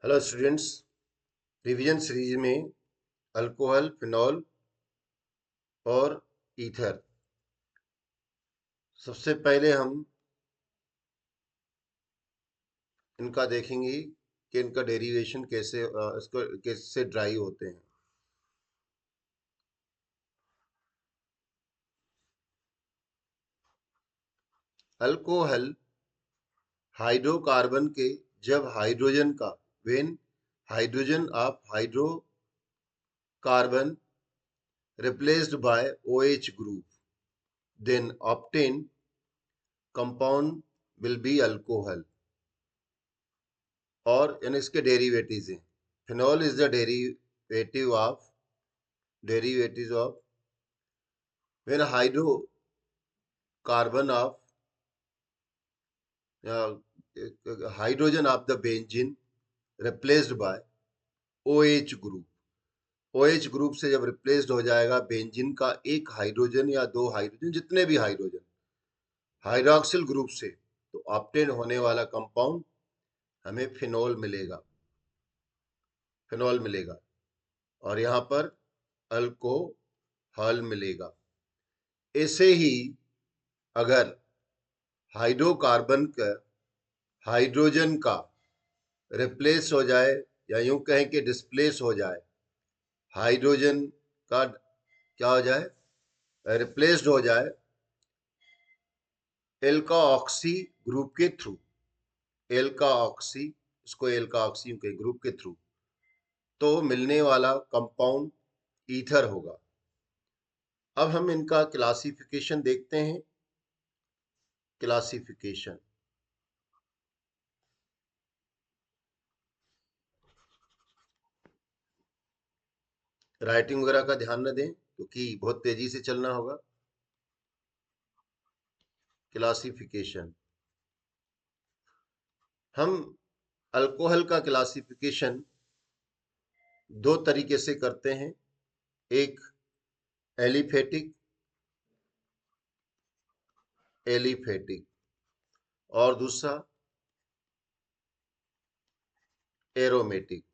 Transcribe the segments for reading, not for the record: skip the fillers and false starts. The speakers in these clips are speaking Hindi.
हेलो स्टूडेंट्स, रिवीजन सीरीज में अल्कोहल, फिनॉल और ईथर। सबसे पहले हम इनका देखेंगे कि इनका डेरिवेशन कैसे इसको कैसे ड्राई होते हैं। अल्कोहल हाइड्रोकार्बन के जब हाइड्रोजन का when hydrogen of hydrocarbon replaced by OH group, then obtained compound will be alcohol। और इन इसके डेरिवेटिव्स हैं। Phenol is the derivative of when hydrocarbon of hydrogen of the benzene replaced by OH group। OH group से जब रिप्लेस्ड हो जाएगा बेंजीन का एक हाइड्रोजन या दो हाइड्रोजन, जितने भी हाइड्रोजन हाइड्रोक्सिल ग्रुप से, तो ऑब्टेन होने वाला कंपाउंड हमें फिनॉल मिलेगा और यहाँ पर अल्कोहल मिलेगा। ऐसे ही अगर हाइड्रोकार्बन का हाइड्रोजन का रिप्लेस हो जाए या यूं कहें कि डिस्प्लेस हो जाए, हाइड्रोजन का क्या हो जाए, रिप्लेस्ड हो जाए एल्का ऑक्सी ग्रुप के थ्रू, एल्का ऑक्सी, इसको एल्का ऑक्सी के ग्रुप के थ्रू, तो मिलने वाला कंपाउंड ईथर होगा। अब हम इनका क्लासिफिकेशन देखते हैं। क्लासिफिकेशन राइटिंग वगैरह का ध्यान न दें क्योंकि बहुत तेजी से चलना होगा। क्लासिफिकेशन, हम अल्कोहल का क्लासिफिकेशन दो तरीके से करते हैं। एक एलिफेटिक एलिफेटिक और दूसरा एरोमेटिक।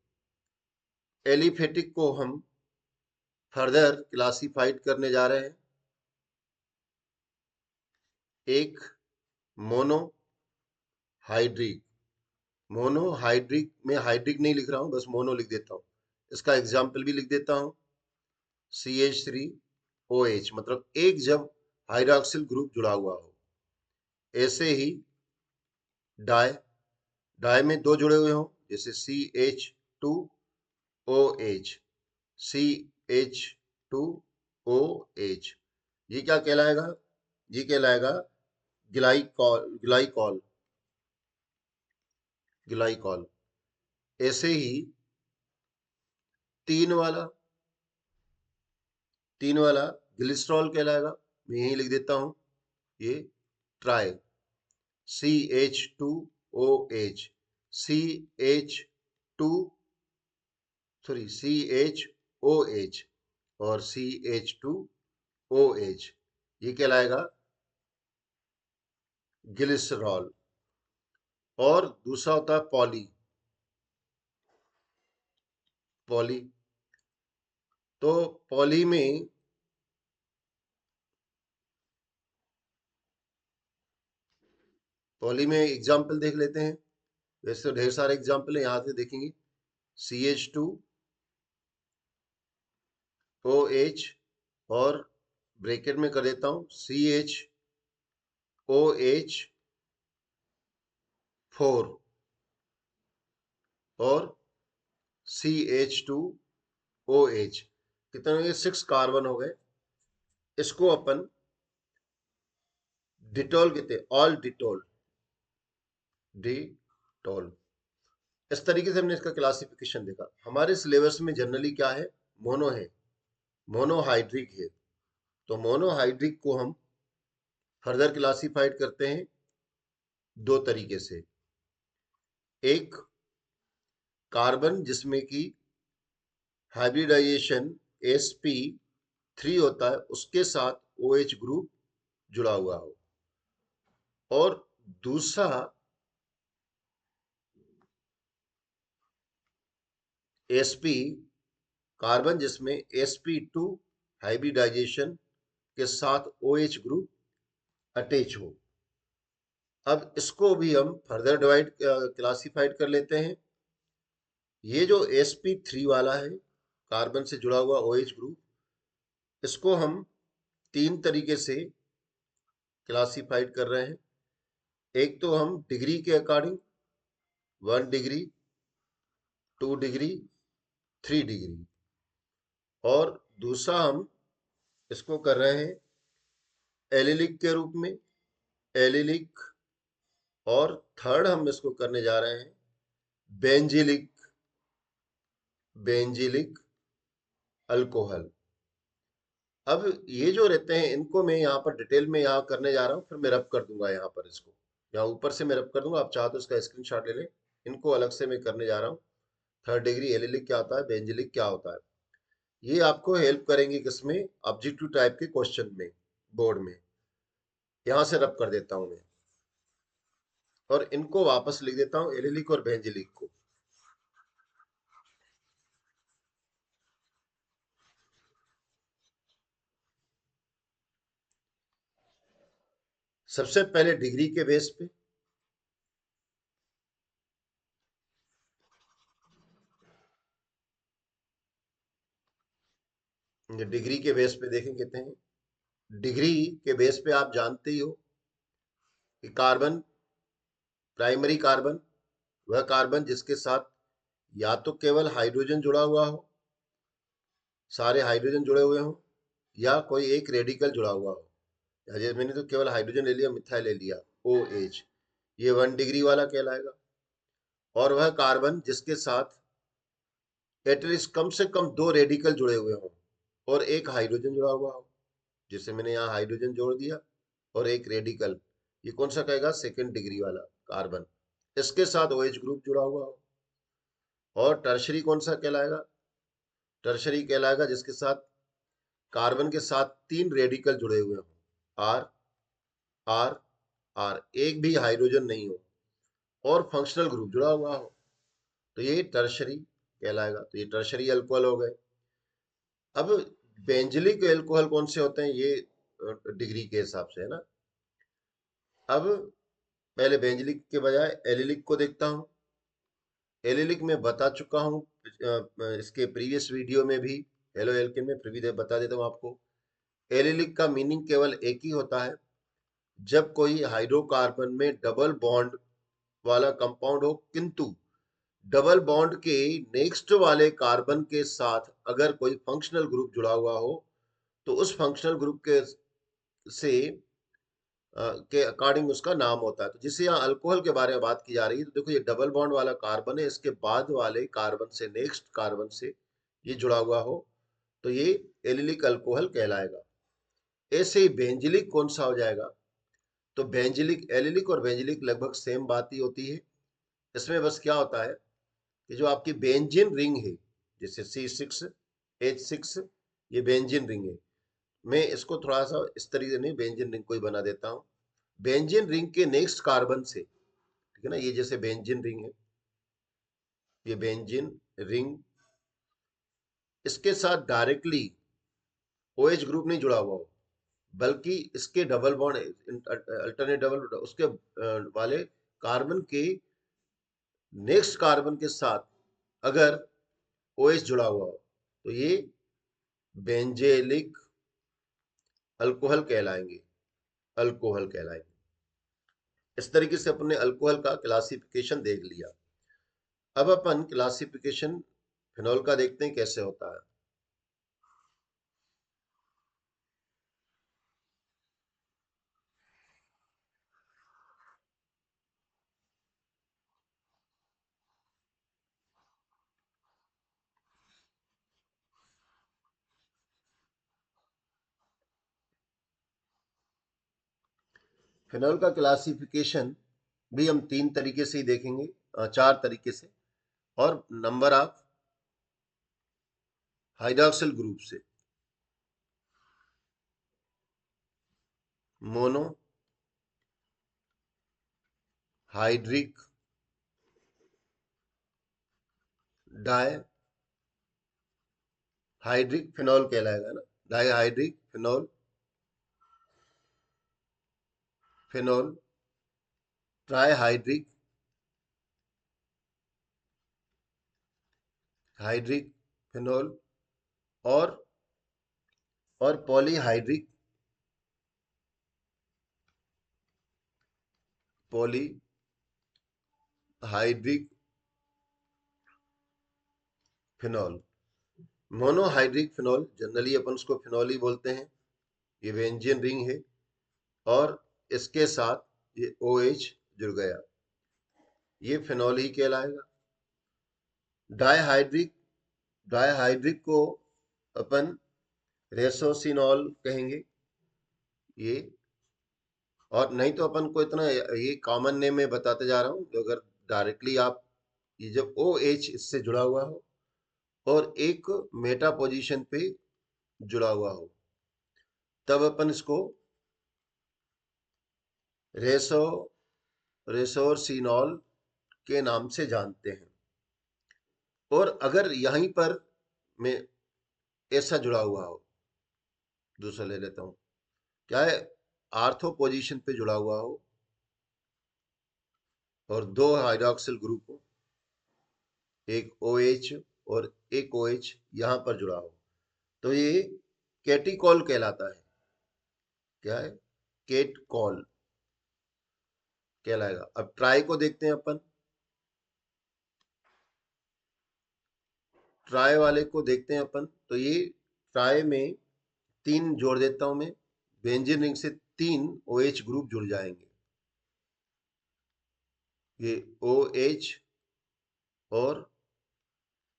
एलिफेटिक को हम फर्दर क्लासिफाइड करने जा रहे हैं। एक मोनोहाइड्रिक, मोनोहाइड्रिक में हाइड्रिक नहीं लिख रहा हूं, बस मोनो लिख देता हूं। इसका एग्जाम्पल भी लिख देता हूं, CH3OH, मतलब एक जब हाइड्रोक्सिल ग्रुप जुड़ा हुआ हो। ऐसे ही डाई, डाई में दो जुड़े हुए हों, जैसे CH2OH, CH2OH, ये क्या कहलाएगा, ये कहलाएगा ग्लाइकॉल। ग्लाइकॉल। ऐसे ही तीन वाला तीन वाला ग्लिसरॉल कहलाएगा। मैं यही लिख देता हूं, ये ट्राई, CH2OH, CH2 CHOH और CH2OH, ये कहलाएगा ग्लिसरॉल। और दूसरा होता है पॉली। तो पॉली में एग्जाम्पल देख लेते हैं। वैसे तो ढेर सारे एग्जाम्पल है, यहां से देखेंगे। CH2OH और ब्रैकेट में कर देता हूं CHOH4 और CH2OH। कितने हो गए? 6 कार्बन हो गए। इसको अपन डिटॉल कहते हैं, ऑल डिटॉल। इस तरीके से हमने इसका क्लासिफिकेशन देखा। हमारे सिलेबस में जनरली क्या है, मोनो है, मोनोहाइड्रिक है। तो मोनोहाइड्रिक को हम फर्दर क्लासिफाइड करते हैं दो तरीके से। एक कार्बन जिसमें कि हाइब्रिडाइजेशन sp3 होता है, उसके साथ OH ग्रुप जुड़ा हुआ हो। और दूसरा sp कार्बन जिसमें sp2 हाइब्रिडाइजेशन के साथ OH ग्रुप अटैच हो। अब इसको भी हम फर्दर डिवाइड क्लासिफाइड कर लेते हैं। ये जो sp3 वाला है कार्बन से जुड़ा हुआ OH ग्रुप, इसको हम तीन तरीके से क्लासिफाइड कर रहे हैं। एक तो हम डिग्री के अकॉर्डिंग, 1 डिग्री, 2 डिग्री, 3 डिग्री, और दूसरा हम इसको कर रहे हैं एलिलिक के रूप में, एलिलिक, और थर्ड हम इसको करने जा रहे हैं बेंजिलिक, बेंजिलिक अल्कोहल। अब ये जो रहते हैं इनको मैं यहाँ पर डिटेल में यहाँ करने जा रहा हूँ, फिर मैं रब कर दूंगा यहाँ पर, इसको यहाँ ऊपर से मैं रब कर दूंगा, आप चाहो तो इसका स्क्रीनशॉट ले लें। इनको अलग से मैं करने जा रहा हूँ। 3rd डिग्री एलिलिक क्या होता है, बेंजिलिक क्या होता है, ये आपको हेल्प करेंगे किसमें, ऑब्जेक्टिव टाइप के क्वेश्चन में, बोर्ड में। यहाँ से रब कर देता हूँ मैं, और इनको वापस लिख देता हूँ, एलिलिक और बेंजिलिक को। सबसे पहले डिग्री के बेस पे, डिग्री के बेस पे देखें कहते हैं, डिग्री के बेस पे आप जानते ही हो कि कार्बन, प्राइमरी कार्बन वह कार्बन जिसके साथ या तो केवल हाइड्रोजन जुड़ा हुआ हो, सारे हाइड्रोजन जुड़े हुए हों, या कोई एक रेडिकल जुड़ा हुआ हो। जैसे मैंने तो केवल हाइड्रोजन ले लिया, मिथाइल ले लिया, OH, ये 1 डिग्री वाला कहलाएगा। और वह कार्बन जिसके साथ एटलीस्ट कम से कम 2 रेडिकल जुड़े हुए हों और एक हाइड्रोजन जुड़ा हुआ हो, जैसे मैंने यहाँ हाइड्रोजन जोड़ दिया और एक रेडिकल, ये कौन सा कहेगा, 2nd डिग्री वाला कार्बन, इसके साथ OH ग्रुप जुड़ा हुआ हो। और टर्शरी कौन सा कहलाएगा, टर्शरी कहलाएगा जिसके साथ कार्बन के साथ 3 रेडिकल जुड़े हुए हों, आर, आर, आर, एक भी हाइड्रोजन नहीं हो, और फंक्शनल ग्रुप जुड़ा हुआ हो, तो ये टर्शरी कहलाएगा। तो ये टर्शरी अल्कोहल हो गए। अब बेंजिलिक अल्कोहल कौन से होते हैं, ये डिग्री के हिसाब से है ना। अब पहले बेंजिलिक के बजाय एलिलिक को देखता हूँ। एलिलिक में बता चुका हूँ इसके प्रीवियस वीडियो में भी, हेलो एल्केन में, फिर भी बता देता हूँ आपको। एलिलिक का मीनिंग केवल एक ही होता है, जब कोई हाइड्रोकार्बन में डबल बॉन्ड वाला कंपाउंड हो, किंतु डबल बॉन्ड के नेक्स्ट वाले कार्बन के साथ अगर कोई फंक्शनल ग्रुप जुड़ा हुआ हो, तो उस फंक्शनल ग्रुप के से के अकॉर्डिंग उसका नाम होता है। तो जिससे यहाँ अल्कोहल के बारे में बात की जा रही है, तो देखो ये डबल बॉन्ड वाला कार्बन है, इसके बाद वाले कार्बन से, नेक्स्ट कार्बन से ये जुड़ा हुआ हो, तो ये एलिलिक अल्कोहल कहलाएगा। ऐसे ही बेंजिलिक कौन सा हो जाएगा, तो बेंजिलिक, एलिलिक और बेंजिलिक लगभग सेम बात ही होती है। इसमें बस क्या होता है कि जो आपकी बेंजीन रिंग है, जैसे C6H6, ये बेंजीन रिंग है। मैं इसको थोड़ा सा इस तरीके से नहीं, बेंजीन रिंग को ही बना देता हूँ। बेंजीन रिंग के नेक्स्ट कार्बन से, ठीक है ना, ये जैसे बेंजीन रिंग है, ये बेंजीन रिंग, इसके साथ डायरेक्टली OH ग्रुप नहीं जुड़ा हुआ हो, बल्कि इसके डबल बॉन्ड, अल्टरनेट डबल, उसके वाले कार्बन के नेक्स्ट कार्बन के साथ अगर OH जुड़ा हुआ हो, तो ये बेंजेलिक अल्कोहल कहलाएंगे, अल्कोहल कहलाएंगे। इस तरीके से अपने अल्कोहल का क्लासिफिकेशन देख लिया। अब अपन क्लासिफिकेशन फिनॉल का देखते हैं कैसे होता है। फिनॉल का क्लासिफिकेशन भी हम तीन तरीके से ही देखेंगे, चार तरीके से, और नंबर ऑफ हाइड्रॉक्सिल ग्रुप से, mono, hydric, di, hydric phenol कहलाएगा ना, dihydric phenol, phenol, trihydric, hydric phenol, और polyhydric, polyhydric phenol. Monohydric phenol generally अपन उसको फिनॉल ही बोलते हैं, ये बेंजीन रिंग है और इसके साथ ये OH जुड़ गया, ये फिनॉल ही कहलाएगा। डाईहाइड्रिक, डाईहाइड्रिक को अपन रेसोसिनॉल कहेंगे, ये। और नहीं तो अपन को इतना ये कॉमन नेम में बताते जा रहा हूँ, तो अगर डायरेक्टली आप ये जब OH इससे जुड़ा हुआ हो और एक मेटा पोजीशन पे जुड़ा हुआ हो, तब अपन इसको रेसो रेसोर्सिनॉल के नाम से जानते हैं। और अगर यहीं पर में ऐसा जुड़ा हुआ हो, दूसरा ले लेता हूं, क्या है, आर्थो पोजीशन पे जुड़ा हुआ हो और दो हाइड्रॉक्सिल ग्रुप हो, एक OH और एक OH यहां पर जुड़ा हो, तो ये कैटिकॉल कहलाता है। क्या है, कैटकॉल कहलाएगा। अब ट्राई को देखते हैं अपन, ट्राई वाले को देखते हैं अपन, तो ये ट्राई में 3 जोड़ देता हूं मैं, बेंजीन रिंग से 3 OH ग्रुप जुड़ जाएंगे, ये OH और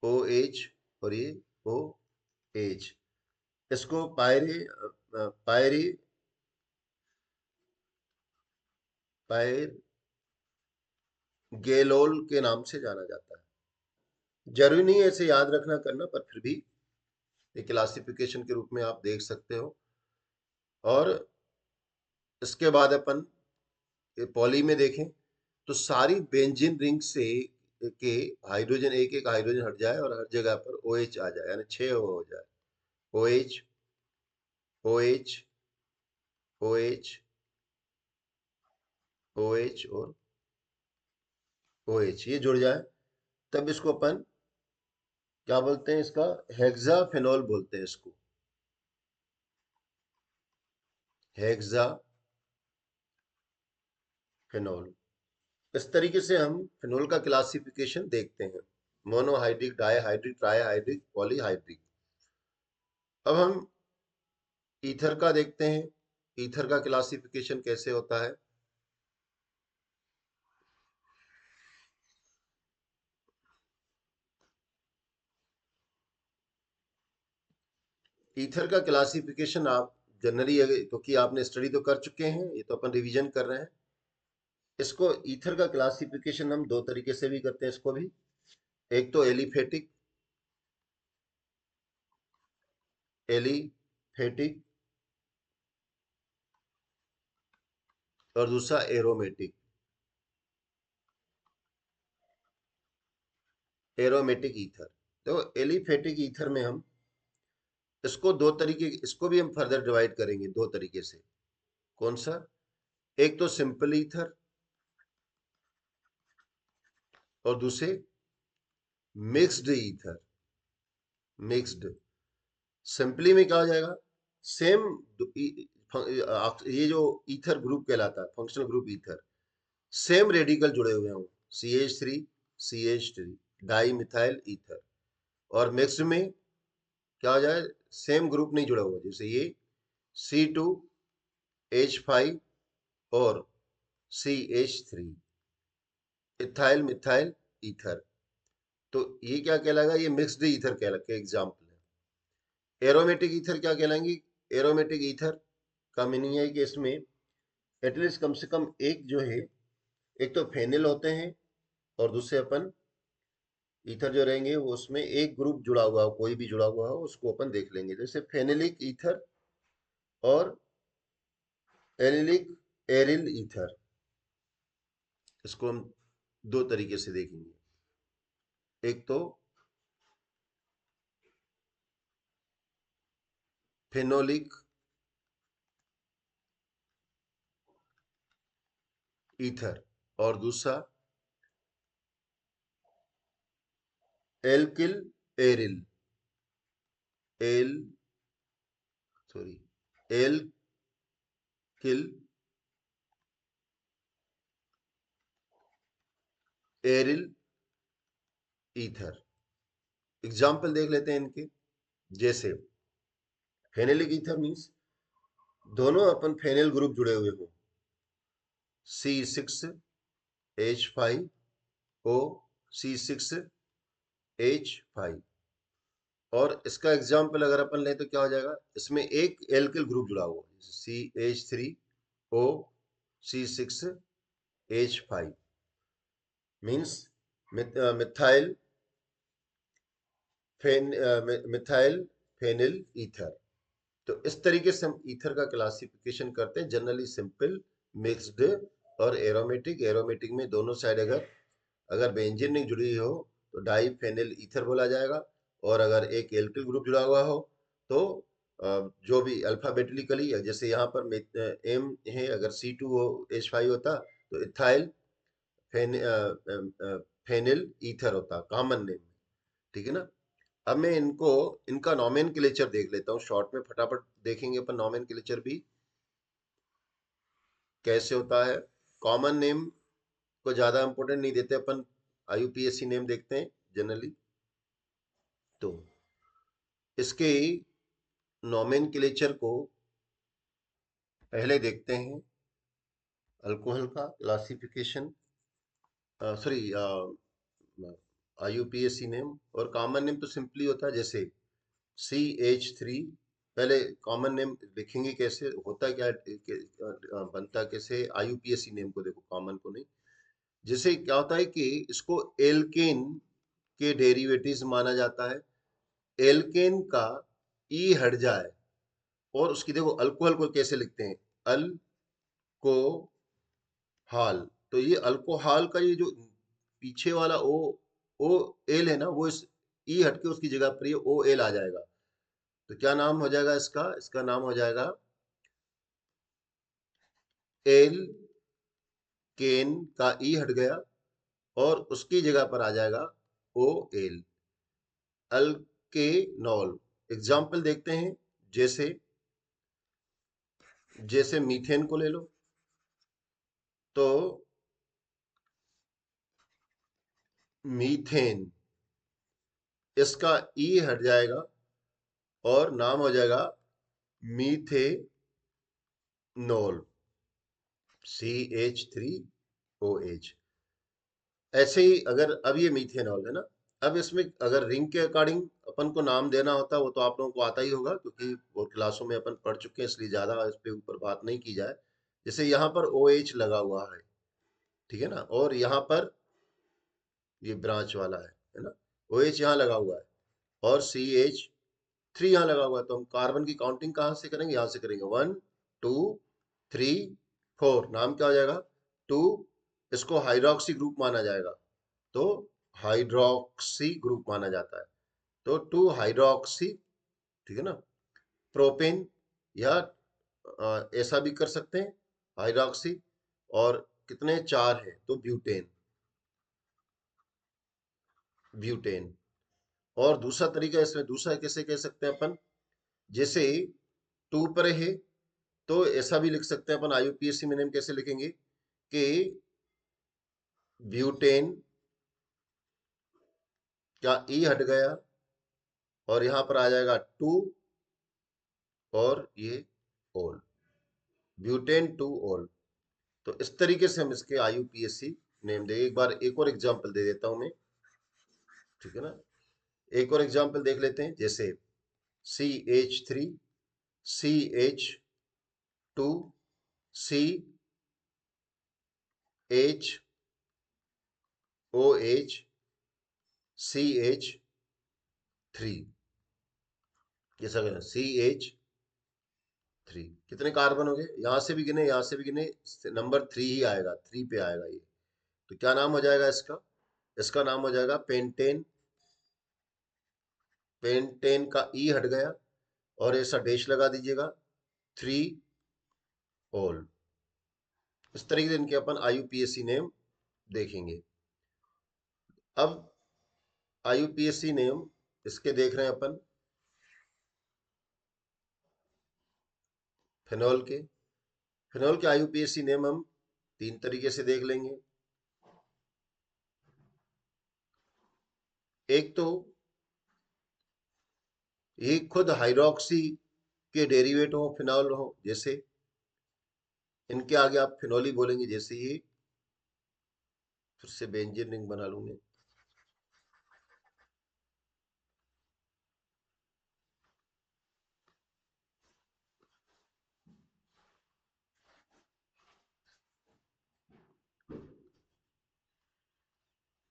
OH और ये OH, इसको पायरी पायरगेलोल के नाम से जाना जाता है। जरूरी नहीं है इसे याद रखना करना, पर फिर भी एक क्लासिफिकेशन के रूप में आप देख सकते हो। और इसके बाद अपन पॉली में देखें तो सारी बेंजीन रिंग से के हाइड्रोजन, एक एक हाइड्रोजन हट जाए और हर जगह पर OH आ जाए, यानी 6 हो जाए। OH, OH, OH, OH और OH ये जुड़ जाए, तब इसको अपन क्या बोलते हैं, इसका हेक्साफेनॉल बोलते हैं इसको, हेक्साफेनॉल। इस तरीके से हम फिनोल का क्लासिफिकेशन देखते हैं, मोनोहाइड्रिक, डाईहाइड्रिक, ट्राईहाइड्रिक, पॉलीहाइड्रिक। अब हम ईथर का देखते हैं, ईथर का क्लासिफिकेशन कैसे होता है। ईथर का क्लासिफिकेशन आप जनरली, क्योंकि आपने स्टडी तो कर चुके हैं, ये तो अपन रिवीजन कर रहे हैं। इसको ईथर का क्लासिफिकेशन हम दो तरीके से भी करते हैं इसको भी, एक तो एलिफेटिक, एलिफेटिक, और दूसरा एरोमेटिक, एरोमेटिक ईथर। तो एलिफेटिक ईथर में हम इसको दो तरीके, इसको भी हम फर्दर डिवाइड करेंगे दो तरीके से। कौन सा, एक तो सिंपल ईथर और दूसरे मिक्स्ड ईथर। मिक्स्ड, सिंपली में क्या हो जाएगा, सेम ये जो ईथर ग्रुप कहलाता है, functional group ether, same radical जुड़े हुए हों, CH3 डाई मिथाइल ईथर। और मिक्स्ड में क्या हो जाए, सेम ग्रुप नहीं जुड़ा हुआ, जैसे ये C2H5 और CH3, इथाइल मिथाइल ईथर। तो ये क्या कहलाएगा, ये मिक्स्ड ईथर कहला के एग्जाम्पल है। एरोमेटिक ईथर क्या कहलाएंगी, एरोमेटिक ईथर का मीनिंग है कि इसमें एटलीस्ट कम से कम एक जो है, एक तो फेनिल होते हैं और दूसरे अपन ईथर जो रहेंगे वो उसमें एक ग्रुप जुड़ा हुआ हो, कोई भी जुड़ा हुआ हो उसको अपन देख लेंगे, जैसे फेनिलिक ईथर और एनिलिक एरिल ईथर। इसको हम दो तरीके से देखेंगे, एक तो फेनोलिक ईथर, और दूसरा alkyl aryl, L sorry alkyl aryl ether. Example देख लेते हैं इनके। जैसे फेनेलिक ईथर मीन्स दोनों अपन फेनेल ग्रुप जुड़े हुए हो, C6H5O C6H5, और इसका एग्जाम्पल अगर अपन लें तो क्या हो जाएगा, इसमें एक एल्किल ग्रुप जुड़ा हुआ CH3O C6H5 means methyl methyl phenyl ether. तो इस तरीके से हम ईथर का क्लासिफिकेशन करते हैं, जनरली सिंपल, मिक्स्ड और एरोमेटिक। एरोमेटिक में दोनों साइड अगर अगर बेंजीन नहीं जुड़ी हो तो डाई फेनिल ईथर बोला जाएगा, और अगर एक एल्किल ग्रुप जुड़ा हुआ हो तो जो भी अल्फाबेटिकली, जैसे यहाँ पर एम है, अगर C2H5 होता तो इथाइल फेनिल ईथर होता कॉमन नेम, ठीक है ना। अब मैं इनका नॉमेनक्लेचर देख लेता हूँ शॉर्ट में, फटाफट देखेंगे अपन नॉमेनक्लेचर भी कैसे होता है। कॉमन नेम को ज्यादा इंपॉर्टेंट नहीं देते अपन, IUPAC नेम देखते हैं जनरली। तो इसके नॉमेनक्लेचर को पहले देखते हैं, अल्कोहल का क्लासिफिकेशन, सॉरी IUPAC नेम। और कॉमन नेम तो सिंपली होता है, जैसे CH3, पहले कॉमन नेम लिखेंगे कैसे होता क्या बनता कैसे, IUPAC नेम को देखो, कॉमन को नहीं। जैसे क्या होता है कि इसको एल्केन के डेरिवेटिव्स माना जाता है, एल्केन का ई हट जाए, और उसकी देखो अल्कोहल को कैसे लिखते हैं, अल्कोहल। तो ये अल्कोहल का ये जो पीछे वाला ओ एल है ना, वो इस ई हट के उसकी जगह पर ये OL आ जाएगा। तो क्या नाम हो जाएगा इसका, इसका नाम हो जाएगा एल केन का ई हट गया, और उसकी जगह पर आ जाएगा OL, अल्केनॉल। एग्जाम्पल देखते हैं, जैसे जैसे मीथेन को ले लो, तो मीथेन, इसका ई हट जाएगा और नाम हो जाएगा मीथेनॉल, CH3OH। ऐसे ही अगर अब ये मीथेनॉल है ना, अब इसमें अगर रिंग के अकॉर्डिंग अपन को नाम देना होता, वो तो आप लोगों को आता ही होगा क्योंकि वो क्लासों में अपन पढ़ चुके हैं, इसलिए ज्यादा इस पे ऊपर बात नहीं की जाए। जैसे यहाँ पर OH लगा हुआ है, ठीक है ना, और यहाँ पर ये ब्रांच वाला है ना, OH यहाँ लगा हुआ है और CH3 यहाँ लगा हुआ है, तो हम कार्बन की काउंटिंग कहाँ से करेंगे, यहाँ से करेंगे, 1 2 3 4, नाम क्या हो जाएगा, 2। इसको हाइड्रोक्सी ग्रुप माना जाएगा, तो हाइड्रोक्सी ग्रुप माना जाता है, तो 2 हाइड्रोक्सी, ठीक है ना। प्रोपेन, या ऐसा भी कर सकते हैं हाइड्रोक्सी, और कितने, 4 है तो ब्यूटेन, ब्यूटेन। और दूसरा तरीका इसमें, दूसरा कैसे कह सकते हैं अपन, जैसे 2 पर है तो ऐसा भी लिख सकते हैं अपन, IUPAC में नेम कैसे लिखेंगे कि ब्यूटेन का ई हट गया और यहां पर आ जाएगा 2, और ये ओल, ब्यूटेन 2 ओल। तो इस तरीके से हम इसके IUPAC नेम दे। एक बार एक और एग्जांपल दे देता हूं मैं, ठीक है ना। एक और एग्जांपल देख लेते हैं, जैसे CH3 CH2 CHOH CH3, जैसा CH3, कितने कार्बन हो गए, यहां से भी गिने, यहां से भी गिने, नंबर 3 ही आएगा, 3 पे आएगा ये। तो क्या नाम हो जाएगा इसका, इसका नाम हो जाएगा पेंटेन। पेंटेन का ई हट गया और ऐसा डैश लगा दीजिएगा, 3 ऑल। इस तरीके से इनके अपन IUPAC नेम देखेंगे। अब IUPAC नेम इसके देख रहे हैं अपन फिनॉल के। फिनॉल के IUPAC नेम हम 3 तरीके से देख लेंगे। एक तो ये खुद हाइड्रोक्सी के डेरिवेट हो, फिनॉल हो, जैसे इनके आगे आप फिनॉल ही बोलेंगे। जैसे ये फिर से बेंजीन रिंग बना लूंगे।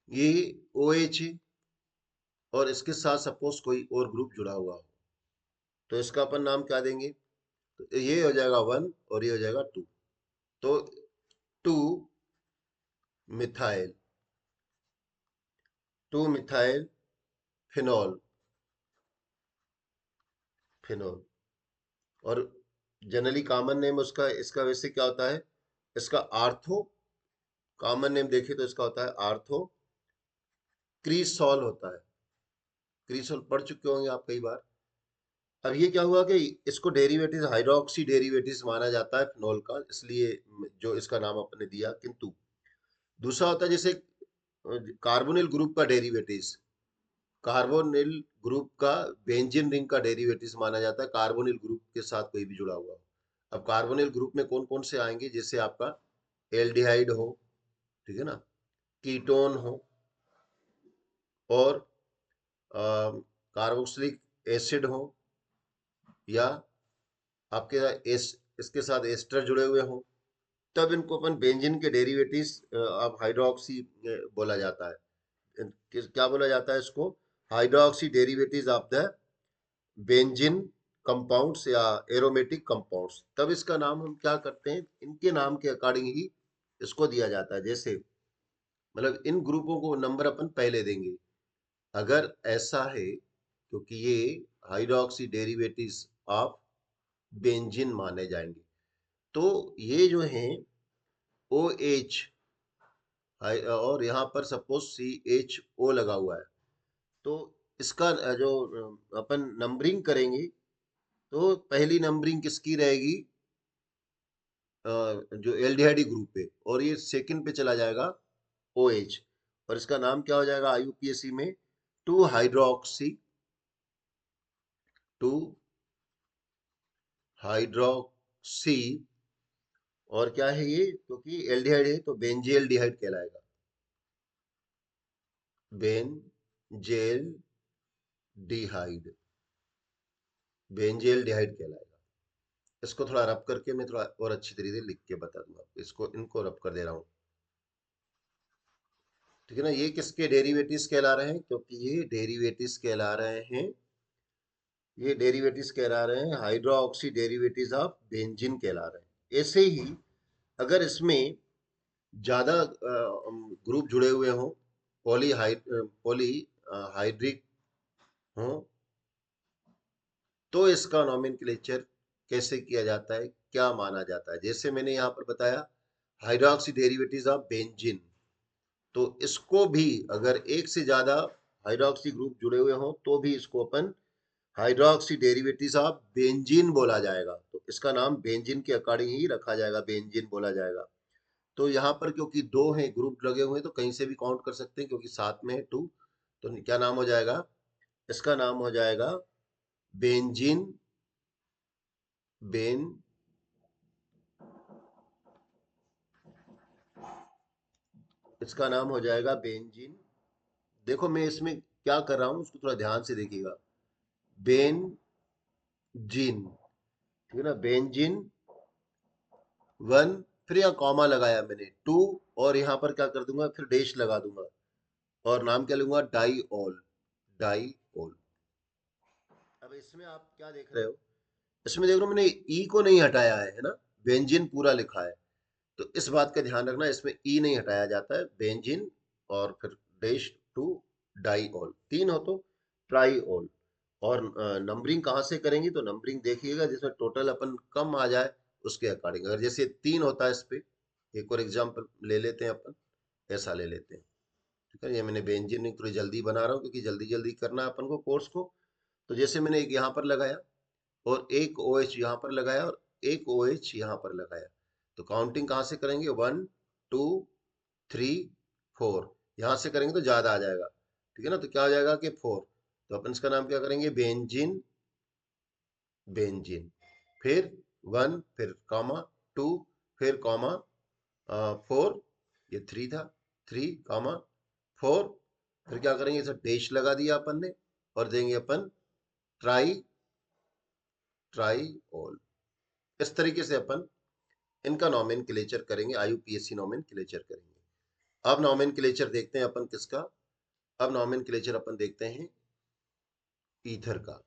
ये OH है और इसके साथ सपोज कोई और ग्रुप जुड़ा हुआ हो, तो इसका अपन नाम क्या देंगे? तो ये हो जाएगा 1 और ये हो जाएगा 2। तो 2 मिथाइल, 2 मिथाइल फिनॉल, फिनॉल। और जनरली कॉमन नेम उसका, इसका वैसे क्या होता है, इसका आर्थो, कॉमन नेम देखें तो इसका होता है आर्थो क्रीसॉल होता है। क्रीसॉल पढ़ चुके होंगे आप कई बार। अब ये क्या हुआ कि इसको डेरिवेटिव हाइड्रोक्सी डेरिवेटिव माना जाता है फिनॉल का, इसलिए जो इसका नाम आपने दिया। किंतु दूसरा होता है जैसे कार्बोनिल ग्रुप का डेरिवेटिव, कार्बोनिल ग्रुप का बेंजीन रिंग का डेरिवेटिव माना जाता है कार्बोनिल ग्रुप के साथ कोई भी जुड़ा हुआ हो। अब कार्बोनिल ग्रुप में कौन कौन से आएंगे? जैसे आपका एल्डिहाइड हो, ठीक है ना, कीटोन हो, और कार्बोक्सिलिक एसिड हो, या आपके इसके साथ एस्टर जुड़े हुए हों, तब इनको अपन बेंजीन के डेरिवेटिव्स अब हाइड्रोक्सी बोला जाता है। क्या बोला जाता है इसको? Hydroxy derivatives of the benzene compounds या एरोमेटिक कंपाउंड्स। तब इसका नाम हम क्या करते हैं, इनके नाम के अकॉर्डिंग ही इसको दिया जाता है। जैसे मतलब इन ग्रुपों को नंबर अपन पहले देंगे अगर ऐसा है, क्योंकि ये हाइड्रोक्सी डेरिवेटिव्स ऑफ बेंजीन माने जाएंगे। तो ये जो हैं OH और यहाँ पर सपोज CHO लगा हुआ है, तो इसका जो अपन नंबरिंग करेंगे, तो पहली नंबरिंग किसकी रहेगी? जो एल्डिहाइड ग्रुप पे, और ये सेकंड पे चला जाएगा OH, और इसका नाम क्या हो जाएगा IUPAC में? 2 हाइड्रोक्सी, 2 हाइड्रोक्सी। और क्या है ये? क्योंकि एल्डिहाइड है तो बेंजील्डिहाइड कहलाएगा, बेंजेल डिहाइड, बेंजेल्डिहाइड कहलाएगा। इसको थोड़ा रब करके मैं थोड़ा और अच्छी तरीके से लिख के बता दूंगा आपको। इसको इनको रब कर दे रहा हूँ, ठीक है ना। ये किसके डेरिवेटिव्स कहला रहे हैं? क्योंकि ये डेरिवेटिव्स कहला रहे हैं, ये डेरिवेटिव्स कहला रहे हैं हाइड्रोक्सी डेरिवेटिव्स ऑफ बेंजीन कहला रहे हैं। ऐसे ही अगर इसमें ज्यादा ग्रुप जुड़े हुए हों, पॉली हाइड्रिक हों, तो इसका नोमेनक्लेचर कैसे किया जाता है, क्या माना जाता है? जैसे मैंने यहाँ पर बताया हाइड्रोक्सी डेरिवेटिव्स ऑफ बेंजीन, तो इसको भी अगर एक से ज्यादा हाइड्रोक्सी ग्रुप जुड़े हुए हों तो भी इसको अपन हाइड्रोक्सी डेरिवेटिव्स ऑफ बेंजीन बोला जाएगा। तो इसका नाम बेंजीन के अकॉर्डिंग ही रखा जाएगा, बेंजीन बोला जाएगा। तो यहाँ पर क्योंकि 2 हैं ग्रुप लगे हुए हैं, तो कहीं से भी काउंट कर सकते हैं, क्योंकि साथ में है 2। तो क्या नाम हो जाएगा? इसका नाम हो जाएगा बेंजीन, बेन इसका नाम हो जाएगा बेंजीन। देखो मैं इसमें क्या कर रहा हूँ उसको थोड़ा ध्यान से देखिएगा। बेंजीन, ठीक है ना, बेंजीन 1, फिर यहाँ कॉमा लगाया मैंने 2, और यहाँ पर क्या कर दूंगा, फिर डैश लगा दूंगा, और नाम क्या लूंगा? Diol, diol. अब इसमें आप क्या देख रहे हो? इसमें देख रहे हो मैंने ई को नहीं हटाया है ना, बेंजीन पूरा लिखा है। तो इस बात का ध्यान रखना, इसमें ई नहीं हटाया जाता है, बेंजीन और फिर डैश 2 डाईऑल, 3 हो तो ट्राईऑल। और नंबरिंग कहाँ से करेंगे, तो नंबरिंग देखिएगा जिसमें टोटल अपन कम आ जाए उसके अकॉर्डिंग। अगर जैसे 3 होता है इस पे, एक और एग्जांपल ले लेते हैं अपन, ऐसा ले लेते हैं। ठीक है, ये मैंने बेंजीन थोड़ी जल्दी बना रहा हूँ क्योंकि जल्दी जल्दी करना है अपन को कोर्स को। तो जैसे मैंने एक यहाँ पर लगाया और एक ओ एच यहाँ पर लगाया और एक ओ एच यहाँ पर लगाया, तो काउंटिंग कहाँ से करेंगे, 1 2 3 4, यहाँ से करेंगे तो ज्यादा आ जाएगा। ठीक है ना, तो क्या हो जाएगा कि 4, तो अपन इसका नाम क्या करेंगे, बेंजीन, बेंजीन। फिर 1, फिर कॉमा 2, फिर कॉमा 4, ये 3 था, 3 कॉमा 4, फिर क्या करेंगे, इसे डैश लगा दिया अपन ने और देंगे अपन ट्राई, ट्राई ऑल। इस तरीके से अपन इनका नॉमेनक्लेचर करेंगे, आईयूपीएसी नॉमेनक्लेचर करेंगे। अब नॉमेनक्लेचर देखते हैं अपन किसका, अब नॉमेनक्लेचर अपन देखते हैं ईथर का।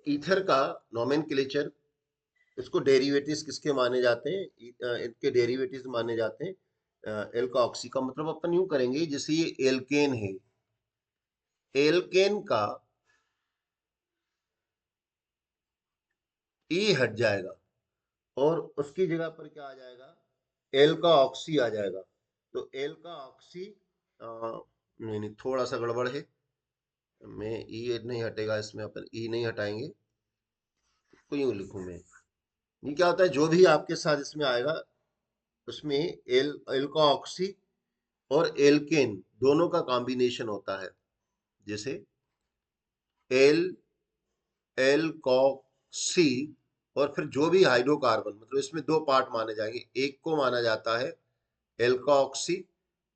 ईथर का नॉमेनक्लेचर, इसको डेरिवेटिव्स किसके माने जाते हैं, इनके डेरिवेटिव्स माने जाते हैं एल्कोऑक्सी का। मतलब अपन यूं करेंगे, जैसे ये एल्केन है, एल्केन का ई हट जाएगा और उसकी जगह पर क्या आ जाएगा, एल्का ऑक्सी आ जाएगा। तो एल्का ऑक्सी, नहीं नहीं थोड़ा सा गड़बड़ है, मैं ई नहीं हटेगा इसमें, अपन ई नहीं हटाएंगे, तो यूं लिखूं मैं। ये क्या होता है, जो भी आपके साथ इसमें आएगा उसमें एल्का ऑक्सी और एल्केन दोनों का कॉम्बिनेशन होता है। जैसे एल एल्कोक्सी, और फिर जो भी हाइड्रोकार्बन, मतलब इसमें दो पार्ट माने जाएंगे, एक को माना जाता है एल्कोक्सी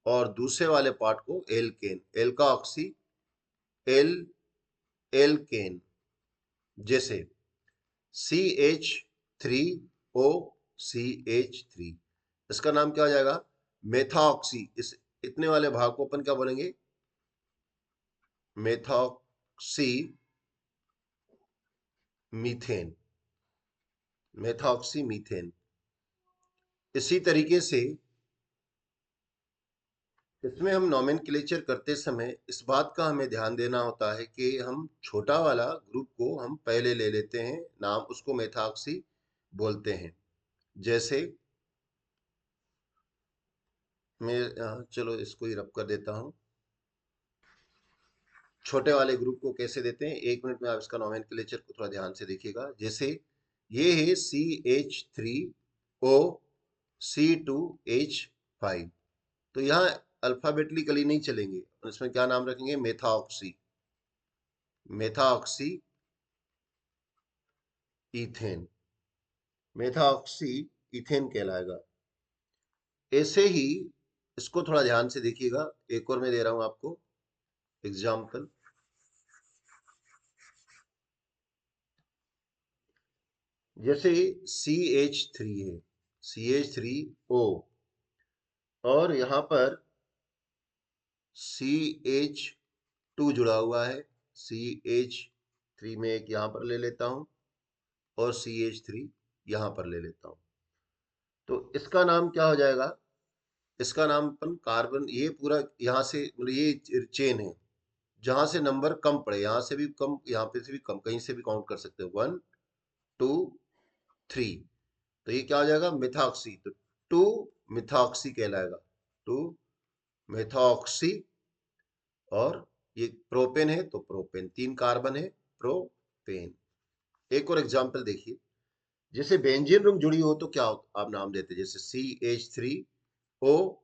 और दूसरे वाले पार्ट को एल्केन, एल्कोक्सी एल एल्केन। जैसे CH3O, CH3, इसका नाम क्या हो जाएगा, मेथॉक्सी। इस इतने वाले भाग को अपन क्या बोलेंगे, मेथॉक्सी मीथेन, मेथॉक्सी मीथेन। इसी तरीके से इसमें हम नॉमेनक्लेचर करते समय इस बात का हमें ध्यान देना होता है कि हम छोटा वाला ग्रुप को हम पहले ले लेते हैं नाम, उसको मेथॉक्सी बोलते हैं। जैसे मैं चलो इसको ही रब कर देता हूँ। छोटे वाले ग्रुप को कैसे देते हैं, 1 मिनट में आप इसका नॉमेनक्लेचर को थोड़ा ध्यान से देखिएगा। जैसे ये है CH3O, C2H5, तो यहाँ अल्फाबेटिकली नहीं चलेंगे, इसमें क्या नाम रखेंगे, methoxy, methoxy ethane, methoxy ethane कहलाएगा। ऐसे ही इसको थोड़ा ध्यान से देखिएगा, एक और मैं दे रहा हूं आपको एग्जाम्पल। जैसे CH3 है, CH3O, और यहाँ पर CH2 जुड़ा हुआ है, CH3 में एक यहाँ पर ले लेता हूँ और CH3 यहाँ पर ले लेता हूँ, तो इसका नाम क्या हो जाएगा, इसका नाम अपन कार्बन, ये पूरा यहाँ से मतलब ये चेन है, जहां से नंबर कम पड़े, यहाँ से भी कम, यहाँ पे से भी कम, कहीं से भी काउंट कर सकते हो, 1 2 3, तो ये क्या हो जाएगा, मिथॉक्सी। तो 2 मिथॉक्सी कहलाएगा, 2 मिथॉक्सी। और ये प्रोपेन है तो प्रोपेन, 3 कार्बन है, प्रोपेन। एक और एग्जांपल देखिए, जैसे बेंजीन रिंग जुड़ी हो तो क्या आप नाम देते, जैसे CH3O,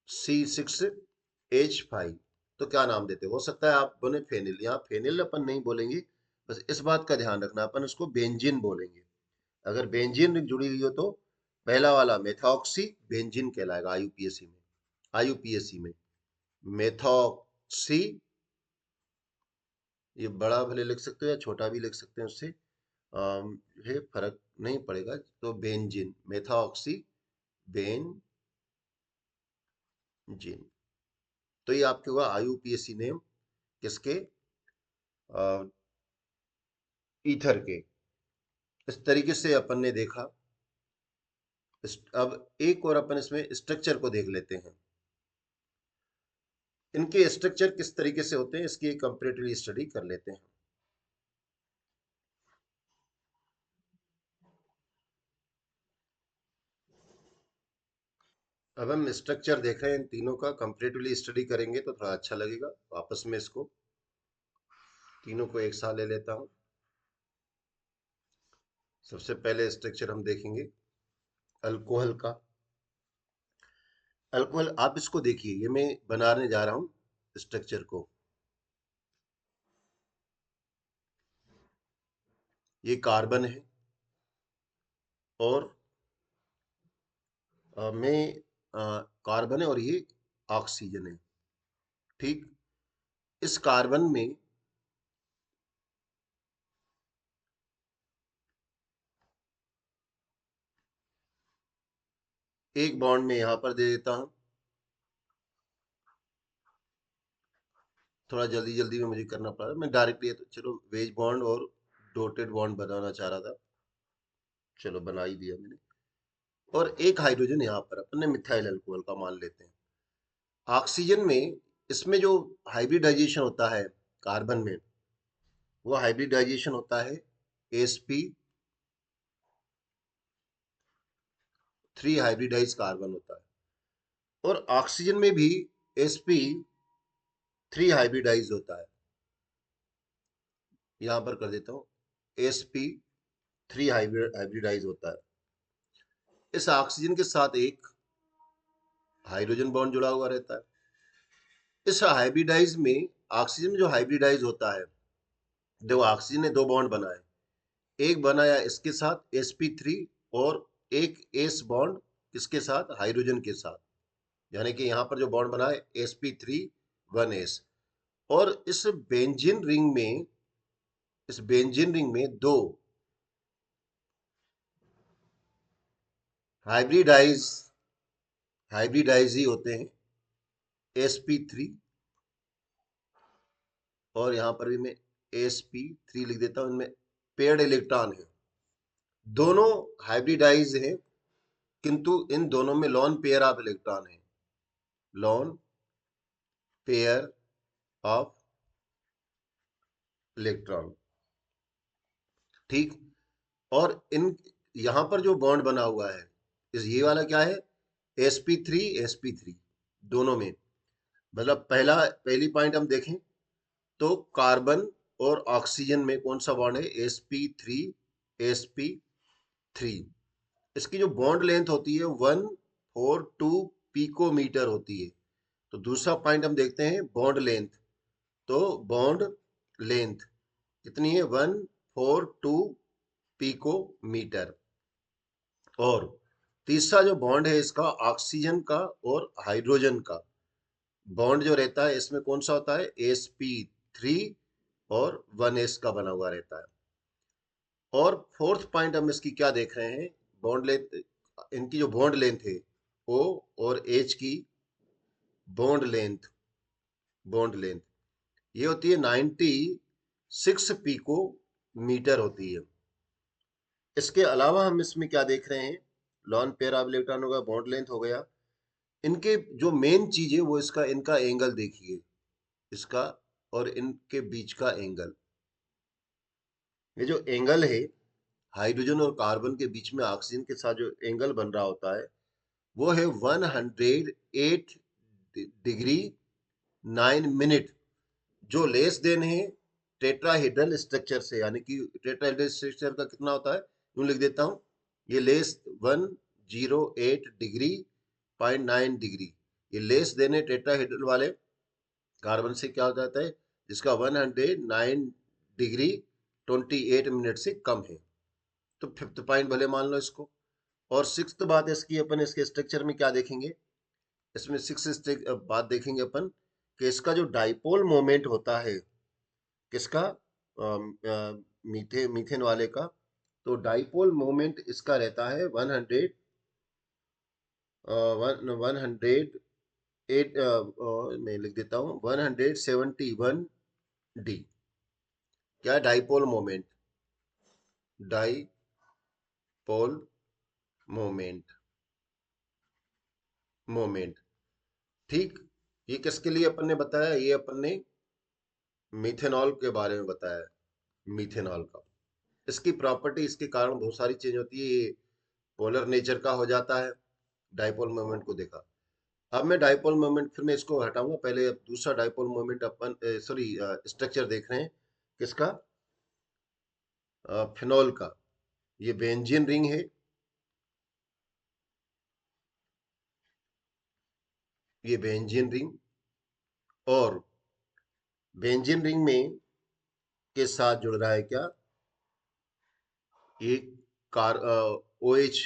C6H5, तो क्या नाम देते, हो सकता है आप बोले फेनिल, यहाँ फेनिल अपन नहीं बोलेंगे, बस इस बात का ध्यान रखना, अपन उसको बेंजीन बोलेंगे। अगर बेंजीन रिंग जुड़ी हुई हो तो पहला वाला मेथॉक्सी बेंजीन कहलाएगा, आईयूपीएसी में, आईयूपीएसी में मेथॉक्सी, ये बड़ा भले लिख सकते हो या छोटा भी लिख सकते हैं, उससे ये फर्क नहीं पड़ेगा। तो बेंजीन, मेथॉक्सी बेंजीन, तो ये आपके हुआ आईयूपीएसी नेम किसके, ईथर के। इस तरीके से अपन ने देखा। अब एक और अपन इसमें स्ट्रक्चर को देख लेते हैं। इनके स्ट्रक्चर किस तरीके से होते हैं इसकी एक कंपैरेटिव स्टडी कर लेते हैं। अब हम स्ट्रक्चर देख रहे हैं इन तीनों का, कंपैरेटिवली स्टडी करेंगे तो थोड़ा अच्छा लगेगा। वापस में इसको तीनों को एक साथ ले लेता हूं। सबसे पहले स्ट्रक्चर हम देखेंगे अल्कोहल का। अल्कोहल, आप इसको देखिए, ये मैं बनाने जा रहा हूं स्ट्रक्चर को। ये कार्बन है और में कार्बन है और ये ऑक्सीजन है। ठीक। इस कार्बन में एक बॉन्ड में यहां पर दे देता हूं। थोड़ा जल्दी जल्दी में मुझे करना पड़ा, मैं डायरेक्टली तो चलो वेज बॉन्ड और डॉटेड बॉन्ड बनाना चाह रहा था, चलो बना ही दिया मैंने। और एक हाइड्रोजन यहाँ पर अपन ने मिथाइल अल्कोहल का मान लेते हैं। ऑक्सीजन में, इसमें जो हाइब्रिडाइजेशन होता है कार्बन में, वो हाइब्रिडाइजेशन होता है sp3 हाइब्रिडाइज कार्बन होता है। और ऑक्सीजन में भी sp3 हाइब्रिडाइज होता है। यहां पर कर देता हूं sp3 हाइब्रिडाइज होता है। इस ऑक्सीजन के साथ एक हाइड्रोजन बॉन्ड जुड़ा हुआ रहता है। इस हाइब्रिडाइज में, ऑक्सीजन में जो हाइब्रिडाइज होता है, देखो ऑक्सीजन ने दो बॉन्ड बनाए, एक बनाया इसके साथ sp3 और एक एस बॉन्ड किसके साथ, हाइड्रोजन के साथ। यानी कि यहां पर जो बॉन्ड बना है sp3 1s। और इस बेंजीन रिंग में दो हाइब्रिडाइज हाइब्रिडाइज ही होते हैं, sp3, और यहां पर भी मैं sp3 लिख देता हूं। इनमें पेयर्ड इलेक्ट्रॉन है, दोनों हाइब्रिडाइज हैं, किंतु इन दोनों में लॉन पेयर ऑफ इलेक्ट्रॉन है, लॉन पेयर ऑफ इलेक्ट्रॉन। ठीक। और इन यहां पर जो बॉन्ड बना हुआ है, इस ये वाला क्या है, sp3 दोनों में। मतलब पहली पॉइंट हम देखें तो कार्बन और ऑक्सीजन में कौन सा बॉन्ड है, sp3 इसकी जो बॉन्ड लेंथ होती है 142 पिकोमीटर होती है। तो दूसरा पॉइंट हम देखते हैं बॉन्ड लेंथ। तो बॉन्ड लेंथ कितनी है, 142 पिकोमीटर। और तीसरा जो बॉन्ड है इसका, ऑक्सीजन का और हाइड्रोजन का बॉन्ड जो रहता है, इसमें कौन सा होता है, sp3 और 1s का बना हुआ रहता है। और फोर्थ पॉइंट हम इसकी क्या देख रहे हैं, बॉन्ड लेंथ, इनकी जो बॉन्ड लेंथ है O और H की बॉन्ड लेंथ ये होती है 96 पिको मीटर होती है। इसके अलावा हम इसमें क्या देख रहे हैं, लॉन पेयर ऑफ इलेक्ट्रॉन हो गया, बॉन्ड लेंथ हो गया। इनके जो मेन चीज है वो इनका एंगल देखिए, इसका और इनके बीच का एंगल। ये जो एंगल है हाइड्रोजन और कार्बन के बीच में ऑक्सीजन के साथ जो एंगल बन रहा होता है, वो है 108 डिग्री 9 मिनट, जो लेस देन है टेट्राहेड्रल स्ट्रक्चर से। यानी कि टेट्राहेड्रल स्ट्रक्चर का कितना होता है, यूं लिख देता हूं, ये लेस 108 डिग्री 0.9 डिग्री, ये लेस देन है टेट्राहेड्रल वाले कार्बन से क्या हो जाता है, जिसका 109 डिग्री 28 मिनट से कम है। तो फिफ्थ पॉइंट भले मान लो इसको। और सिक्स्थ बात इसकी, अपन इसके स्ट्रक्चर में क्या देखेंगे, इसमें सिक्स बात देखेंगे अपन कि इसका जो डाइपोल मोमेंट होता है, किसका, मीथेन वाले का, तो डाइपोल मोमेंट इसका रहता है 108, मैं लिख देता हूँ 171 डी। क्या डाइपोल मोमेंट, डाइपोल मोमेंट। ठीक, ये किसके लिए अपन ने बताया? ये अपन ने मिथेनॉल के बारे में बताया, मिथेनॉल का। इसकी प्रॉपर्टी, इसके कारण बहुत सारी चेंज होती है। ये पोलर नेचर का हो जाता है। डाइपोल मोमेंट को देखा। अब मैं डाइपोल मोमेंट, फिर मैं इसको हटाऊंगा। पहले अब दूसरा डाइपोल मोमेंट अपन, सॉरी, स्ट्रक्चर देख रहे हैं। किसका? फिनॉल का। ये बेंजीन रिंग है, ये बेंजीन रिंग। और बेंजीन रिंग में के साथ जुड़ रहा है क्या? एक कार OH,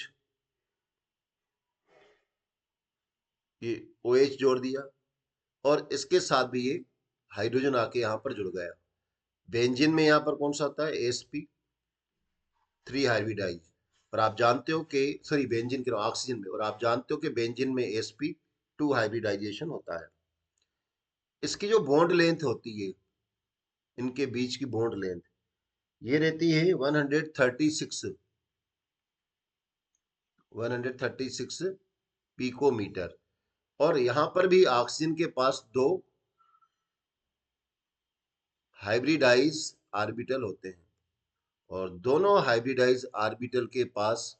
ये OH जोड़ दिया। और इसके साथ भी ये हाइड्रोजन आके यहाँ पर जुड़ गया। बेंजीन में यहाँ पर कौन सा आता है? sp3 hybridise. और आप जानते हो कि, सॉरी, बेंजीन के ऑक्सीजन में, और आप जानते हो कि बेंजीन में sp2 हाइब्रिडाइजेशन होता है। इसकी जो बॉन्ड लेंथ होती है, इनके बीच की बॉन्ड लेंथ, ये रहती है 136 पिकोमीटर। और यहां पर भी ऑक्सीजन के पास दो हाइब्रिडाइज ऑर्बिटल होते हैं। और दोनों हाइब्रिडाइज ऑर्बिटल के पास,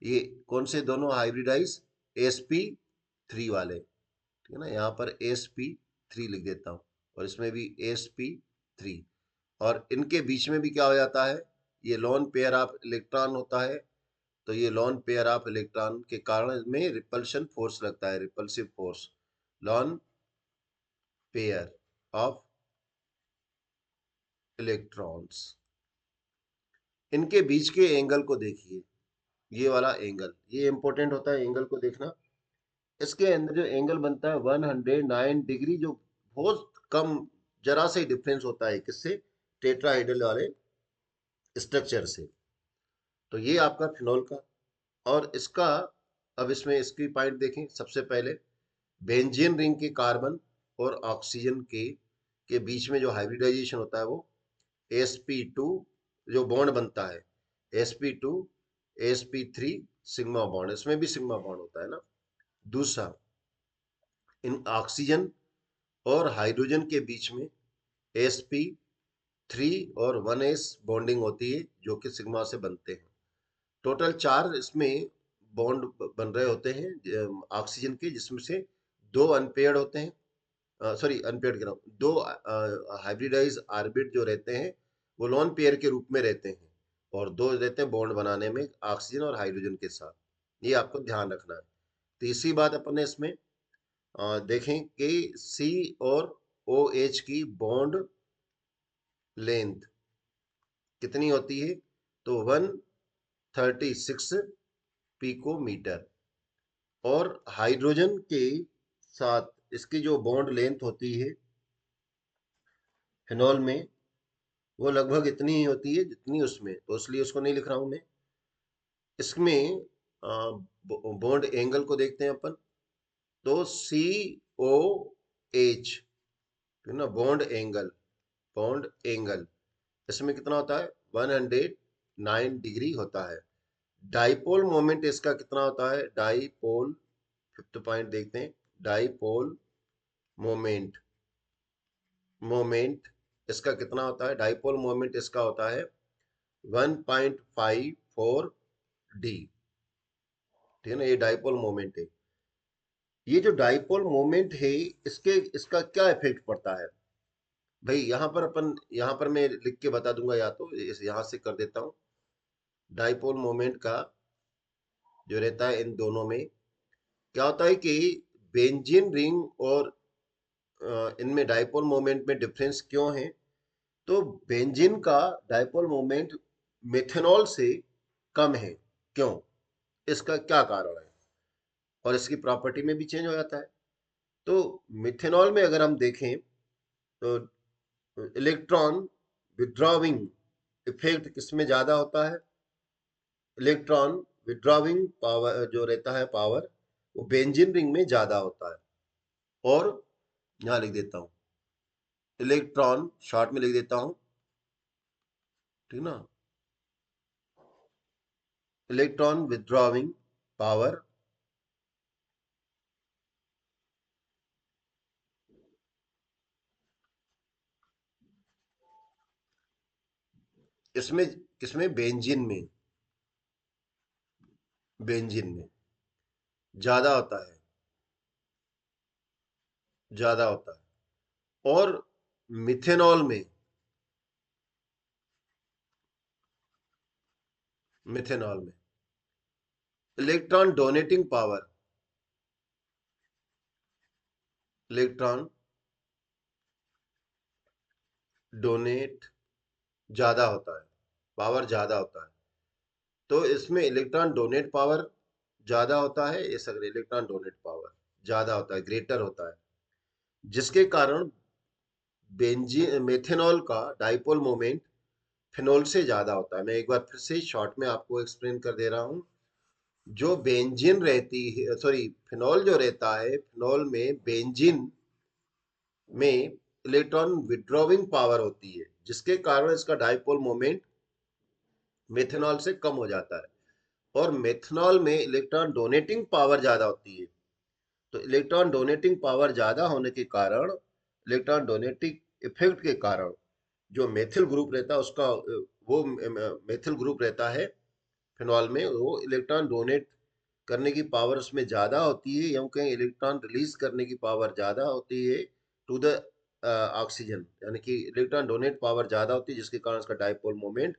ये कौन से दोनों हाइब्रिडाइज? sp3 वाले। ठीक है ना, यहाँ पर sp3 लिख देता हूँ, और इसमें भी sp3। और इनके बीच में भी क्या हो जाता है? ये लोन पेयर ऑफ इलेक्ट्रॉन होता है। तो ये लोन पेयर ऑफ इलेक्ट्रॉन के कारण इसमें रिपल्शन फोर्स लगता है, repulsive force. Lone pair of electrons, इनके बीच के एंगल को देखिए। ये वाला एंगल, ये इंपॉर्टेंट होता है एंगल को देखना। इसके अंदर जो एंगल बनता है 109 डिग्री, जो बहुत कम, जरा से डिफरेंस होता है किससे? टेट्राहेड्रल वाले स्ट्रक्चर से। तो ये आपका फिनोल का। और इसका, अब इसमें इसकी पॉइंट देखें। सबसे पहले बेंजीन रिंग के कार्बन और ऑक्सीजन के बीच में जो हाइब्रिडाइजेशन होता है, वो sp2, जो बॉन्ड बनता है sp2 sp3 सिग्मा बॉन्ड, इसमें भी सिग्मा बॉन्ड होता है ना। दूसरा, इन ऑक्सीजन और हाइड्रोजन के बीच में sp3 और 1s बॉन्डिंग होती है, जो कि सिग्मा से बनते हैं। टोटल 4 इसमें बॉन्ड बन रहे होते हैं ऑक्सीजन के, जिसमें से 2 अनपेयर्ड होते हैं, सॉरी, अनपेयर्ड कह रहा हूँ, 2 हाइब्रिडाइज ऑर्बिट जो रहते हैं, वो लॉन पेयर के रूप में रहते हैं। और 2 रहते हैं बॉन्ड बनाने में ऑक्सीजन और हाइड्रोजन के साथ। ये आपको ध्यान रखना है। तीसरी बात अपन ने इसमें देखें कि सी और OH की बॉन्ड लेंथ कितनी होती है? तो 136 पिकोमीटर। और हाइड्रोजन के साथ इसकी जो बॉन्ड लेंथ होती है फिनॉल में, वो लगभग इतनी ही होती है जितनी उसमें, तो इसलिए उसको नहीं लिख रहा हूं मैं। इसमें बॉन्ड एंगल को देखते हैं अपन। तो COH, है ना, बॉन्ड एंगल इसमें कितना होता है? 109 डिग्री होता है। डाइपोल मोमेंट इसका कितना होता है? डाइपोल, फिफ्थ पॉइंट देखते हैं। डाइपोल मोमेंट इसका कितना होता है? डाइपोल मोमेंट इसका होता है 1.54 डी। ठीक है ना, ये डाइपोल मोमेंट है। ये जो डाइपोल मोमेंट है, इसका क्या इफेक्ट पड़ता है भाई? यहाँ पर मैं लिख के बता दूंगा, या तो यहाँ से कर देता हूँ। डाइपोल मोमेंट का जो रहता है, इन दोनों में क्या होता है कि बेंजीन रिंग और इनमें डाइपोल मोमेंट में डिफरेंस क्यों है? तो बेंजीन का डाइपोल मोमेंट मेथनॉल से कम है। क्यों? इसका क्या कारण है? और इसकी प्रॉपर्टी में भी चेंज हो जाता है। तो मिथेनॉल में अगर हम देखें, तो इलेक्ट्रॉन विड्रॉविंग इफेक्ट किसमें ज्यादा होता है? इलेक्ट्रॉन विड्रॉविंग पावर जो रहता है, पावर, वो बेंजीन रिंग में ज्यादा होता है। और यहाँ लिख देता हूँ, इलेक्ट्रॉन शॉर्ट में लिख देता हूँ, ठीक ना। इलेक्ट्रॉन विथड्रॉविंग पावर इसमें किसमें, बेंजीन में ज्यादा होता है, ज्यादा होता है। और मिथेनॉल में, मिथेनॉल में electron donating power, electron donate ज्यादा होता है, पावर ज्यादा होता है। तो इसमें इलेक्ट्रॉन डोनेट पावर ज्यादा होता है, ये सब इलेक्ट्रॉन डोनेट पावर ज्यादा होता है, ग्रेटर होता है, जिसके कारण बेंजीन मेथेनॉल का डाइपोल मोमेंट फिनोल से ज्यादा होता है। मैं एक बार फिर से शॉर्ट में आपको एक्सप्लेन कर दे रहा हूं। जो बेंजीन रहती है, सॉरी फिनोल जो रहता है, फिनोल में बेंजीन में इलेक्ट्रॉन विड्रॉविंग पावर होती है, जिसके कारण इसका डाइपोल मोमेंट मेथेनॉल से कम हो जाता है। और मेथनॉल में इलेक्ट्रॉन डोनेटिंग पावर ज्यादा होती है। तो इलेक्ट्रॉन डोनेटिंग पावर ज्यादा होने के कारण, इलेक्ट्रॉन डोनेटिंग इफेक्ट के कारण, जो मेथिल ग्रुप रहता है उसका, वो मेथिल ग्रुप रहता है फिनॉल में, वो इलेक्ट्रॉन डोनेट करने की पावर उसमें ज्यादा होती है, या कहीं इलेक्ट्रॉन रिलीज करने की पावर ज्यादा होती है टू द ऑक्सीजन, यानी कि इलेक्ट्रॉन डोनेट पावर ज्यादा होती है, जिसके कारण उसका डाइपोल मोमेंट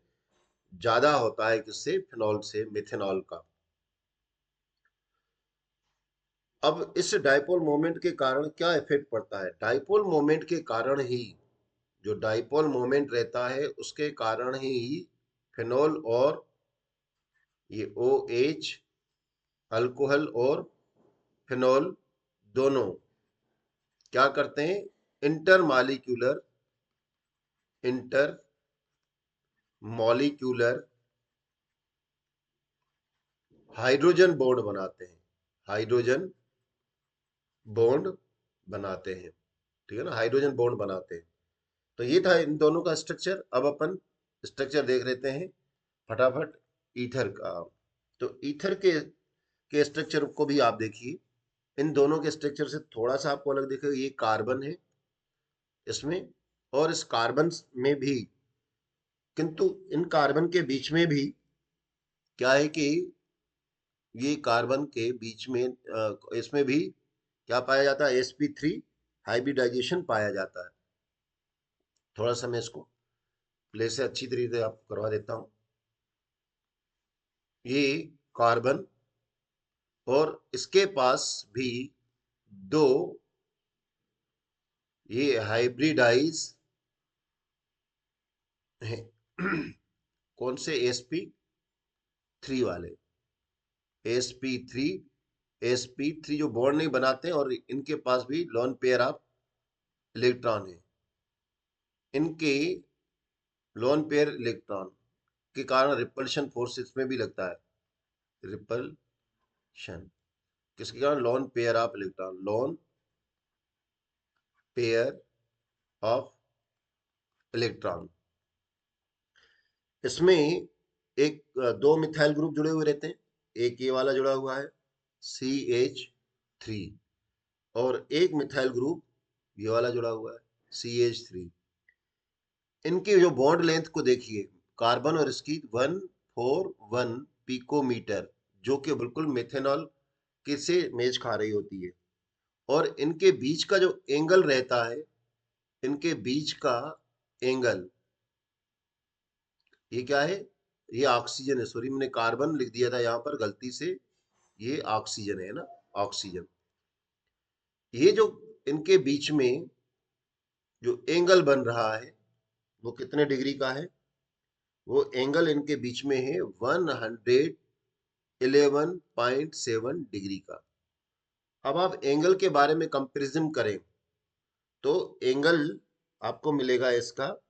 ज्यादा होता है, किससे, फिनॉल से, मिथेनॉल का। अब इस डाइपोल मोमेंट के कारण क्या इफेक्ट पड़ता है? डाइपोल मोमेंट के कारण ही, जो डाइपोल मोमेंट रहता है उसके कारण ही फिनोल और ये ओ एच, अल्कोहल और फिनोल दोनों क्या करते हैं, inter molecular, inter molecular hydrogen bond बनाते हैं, हाइड्रोजन बॉन्ड बनाते हैं, ठीक है ना, हाइड्रोजन बॉन्ड बनाते हैं। तो ये था इन दोनों का स्ट्रक्चर। अब अपन स्ट्रक्चर देख लेते हैं फटाफट ईथर का। तो ईथर के स्ट्रक्चर को भी आप देखिए, इन दोनों के स्ट्रक्चर से थोड़ा सा आपको अलग दिखेगा। ये कार्बन है इसमें, और इस कार्बन में भी, किंतु इन कार्बन के बीच में भी क्या है कि ये कार्बन के बीच में इसमें भी क्या पाया जाता है, sp3 हाइब्रिडाइजेशन पाया जाता है। थोड़ा सा मैं इसको प्ले से अच्छी तरीके से आपको करवा देता हूँ। ये कार्बन, और इसके पास भी दो ये हाइब्रिडाइज हैं कौन से, sp3 वाले, sp3, sp3 जो बॉन्ड नहीं बनाते हैं, और इनके पास भी लोन पेयर ऑफ इलेक्ट्रॉन है। इनके लोन पेयर इलेक्ट्रॉन के कारण रिपल्शन फोर्स इसमें भी लगता है, रिपल्शन किसके कारण, lone pair of electron, lone pair of electron. इसमें एक दो मिथाइल ग्रुप जुड़े हुए रहते हैं, एक ये वाला जुड़ा हुआ है CH3, और एक मिथाइल ग्रुप ये वाला जुड़ा हुआ है CH3। इनके जो बॉन्ड लेंथ को देखिए, कार्बन और इसकी 141 पिकोमीटर, जो कि बिल्कुल मेथेनॉल के से मेच खा रही होती है। और इनके बीच का जो एंगल रहता है, इनके बीच का एंगल, ये क्या है, ये ऑक्सीजन है, सॉरी मैंने कार्बन लिख दिया था यहाँ पर गलती से, ये ऑक्सीजन है ना, ऑक्सीजन। ये जो इनके बीच में जो एंगल बन रहा है, वो कितने डिग्री का है, वो एंगल इनके बीच में है 111.7 डिग्री का। अब आप एंगल के बारे में कंपैरिजन करें तो एंगल आपको मिलेगा इसका,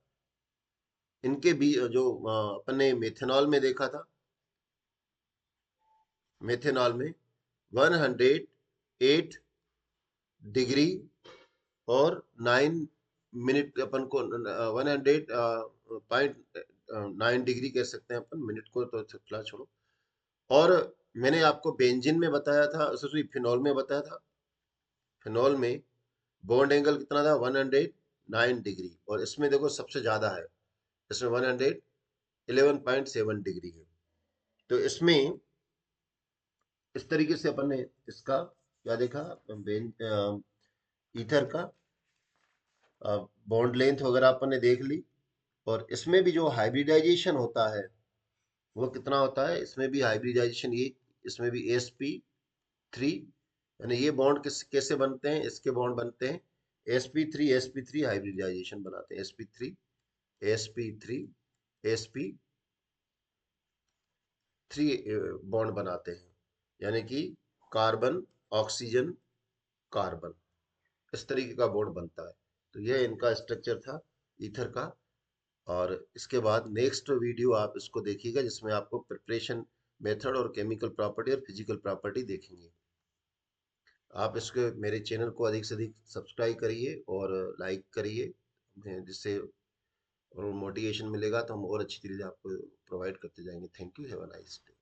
इनके भी जो अपन ने मेथेनॉल में देखा था, मेथेनॉल में 108 डिग्री और 9 मिनट, अपन को 100.9 डिग्री कह सकते हैं अपन, मिनट को तो थोड़ा छोड़ो, और मैंने आपको बेंजीन में बताया था, सॉरी फिनॉल में बताया था। फिनॉल में बॉन्ड एंगल कितना था, 109 डिग्री, और इसमें देखो सबसे ज्यादा है, इसमें 111.7 डिग्री है। तो इसमें इस तरीके से अपन ने इसका क्या देखा, ईथर का बॉन्ड लेंथ वगैरह अपन ने देख ली। और इसमें भी जो हाइब्रिडाइजेशन होता है वो कितना होता है, इसमें भी हाइब्रिडाइजेशन, ये इसमें भी sp3, यानी ये बॉन्ड कैसे बनते हैं, इसके बॉन्ड बनते हैं sp3 हाइब्रिडाइजेशन बनाते हैं, sp3 बॉन्ड बनाते हैं, यानी कि कार्बन ऑक्सीजन कार्बन, इस तरीके का बॉन्ड बनता है। तो यह इनका स्ट्रक्चर था ईथर का। और इसके बाद नेक्स्ट वीडियो आप इसको देखिएगा जिसमें आपको प्रिपरेशन मेथड और केमिकल प्रॉपर्टी और फिजिकल प्रॉपर्टी देखेंगे। आप इसके मेरे चैनल को अधिक से अधिक सब्सक्राइब करिए और लाइक करिए, जिससे और मोटिवेशन मिलेगा तो हम और अच्छी तरीके से आपको प्रोवाइड करते जाएंगे। Thank you, have a nice day.